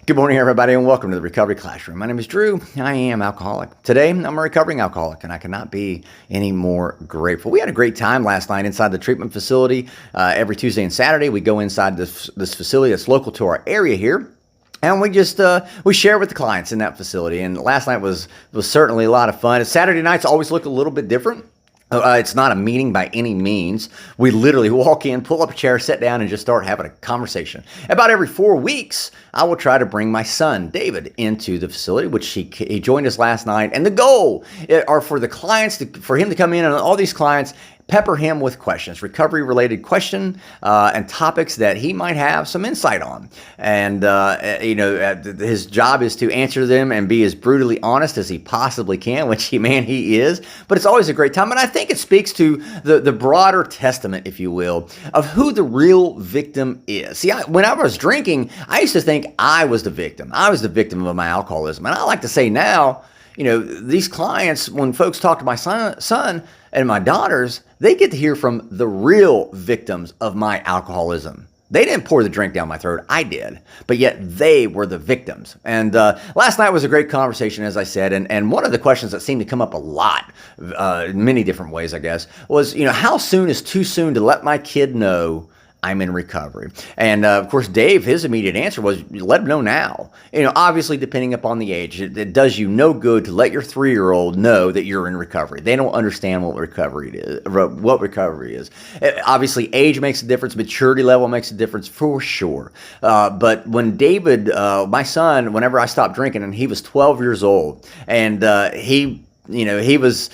Good morning, everybody, and welcome to the Recovery Classroom. My name is Drew. I am alcoholic. Today, I'm a recovering alcoholic, and I cannot be any more grateful. We had a great time last night inside the treatment facility. Every Tuesday and Saturday, we go inside this facility that's local to our area here. And we just we share with the clients in that facility. And last night was certainly a lot of fun. Saturday nights always look a little bit different. It's not a meeting by any means. We literally walk in, pull up a chair, sit down, and just start having a conversation. About every 4 weeks, I will try to bring my son, David, into the facility, which he joined us last night. And the goal are for the clients, for him to come in, and all these clients, pepper him with questions, recovery-related questions and topics that he might have some insight on. And, his job is to answer them and be as brutally honest as he possibly can, which he is. But it's always a great time. And I think it speaks to the broader testament, if you will, of who the real victim is. See, when I was drinking, I used to think I was the victim. I was the victim of my alcoholism. And I like to say now, these clients, when folks talk to my son and my daughters, they get to hear from the real victims of my alcoholism. They didn't pour the drink down my throat. I did. But yet they were the victims. And last night was a great conversation, as I said. And one of the questions that seemed to come up a lot, in many different ways, I guess, was, how soon is too soon to let my kid know I'm in recovery? And of course, Dave, his immediate answer was, let him know now. Obviously, depending upon the age, it does you no good to let your 3-year-old know that you're in recovery. They don't understand what recovery is. Obviously, age makes a difference. Maturity level makes a difference for sure. But when David, my son, whenever I stopped drinking, and he was 12 years old, and he was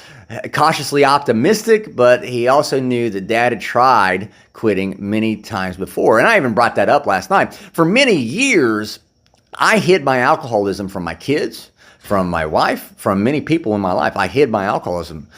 cautiously optimistic, but he also knew that Dad had tried quitting many times before. And I even brought that up last night. For many years, I hid my alcoholism from my kids, from my wife, from many people in my life. I hid my alcoholism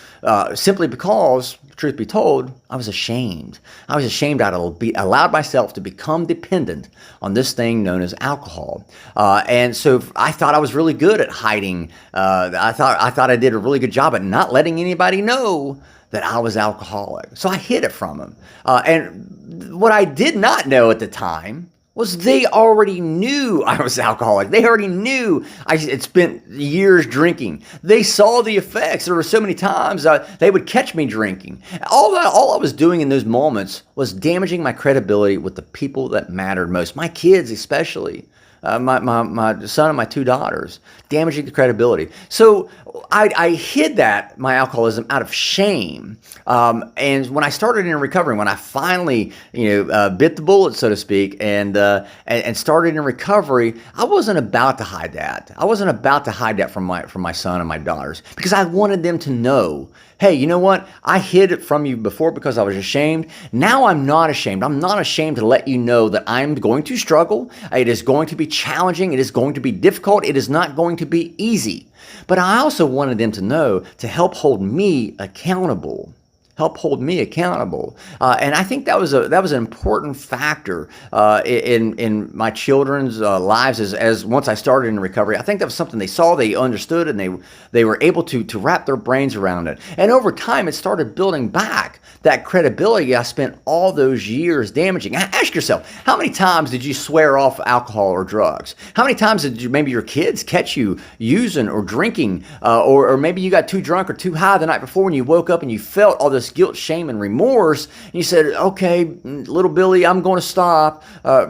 simply because, truth be told, I was ashamed. I was ashamed I'd allowed myself to become dependent on this thing known as alcohol. And so I thought I was really good at hiding. I thought I did a really good job at not letting anybody know that I was alcoholic. So I hid it from them. And what I did not know at the time was they already knew I was alcoholic. They already knew I had spent years drinking. They saw the effects. There were so many times they would catch me drinking. All I was doing in those moments was damaging my credibility with the people that mattered most, my kids especially. My son and my 2 daughters, damaging the credibility. So I hid my alcoholism out of shame. And when I started in recovery, when I finally, bit the bullet, so to speak, and started in recovery, I wasn't about to hide that. I wasn't about to hide that from my son and my daughters, because I wanted them to know, hey, you know what? I hid it from you before because I was ashamed. Now I'm not ashamed. I'm not ashamed to let you know that I'm going to struggle. It is going to be challenging. It is going to be difficult. It is not going to be easy. But I also wanted them to know to help hold me accountable. And I think that was an important factor in my children's lives as once I started in recovery. I think that was something they saw, they understood, and they were able to wrap their brains around it. And over time, it started building back that credibility I spent all those years damaging. Ask yourself, how many times did you swear off alcohol or drugs? How many times did maybe your kids catch you using or drinking, or maybe you got too drunk or too high the night before and you woke up and you felt all this guilt, shame, and remorse, and you said, okay, little Billy, I'm going to stop.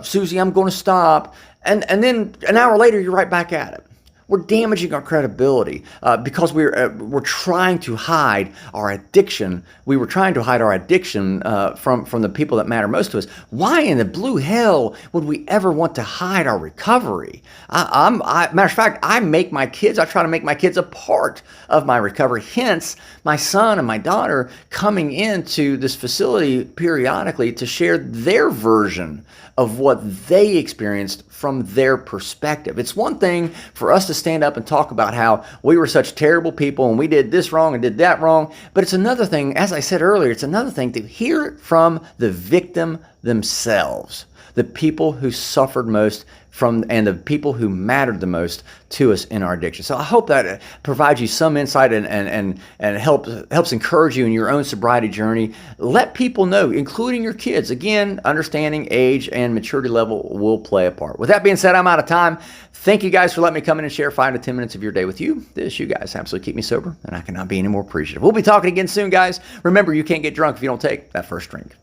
Susie, I'm going to stop. And then an hour later, you're right back at it. We're damaging our credibility because we're trying to hide our addiction. We were trying to hide our addiction from the people that matter most to us. Why in the blue hell would we ever want to hide our recovery? Matter of fact, I try to make my kids a part of my recovery. Hence, my son and my daughter coming into this facility periodically to share their version of what they experienced from their perspective. It's one thing for us to stand up and talk about how we were such terrible people and we did this wrong and did that wrong, but it's another thing, as I said earlier, it's another thing to hear it from the victim themselves. the people who suffered most from, and the people who mattered the most to us in our addiction. So I hope that provides you some insight and helps encourage you in your own sobriety journey. Let people know, including your kids. Again, understanding age and maturity level will play a part. With that being said, I'm out of time. Thank you guys for letting me come in and share 5 to 10 minutes of your day with you. You guys absolutely keep me sober, and I cannot be any more appreciative. We'll be talking again soon, guys. Remember, you can't get drunk if you don't take that first drink.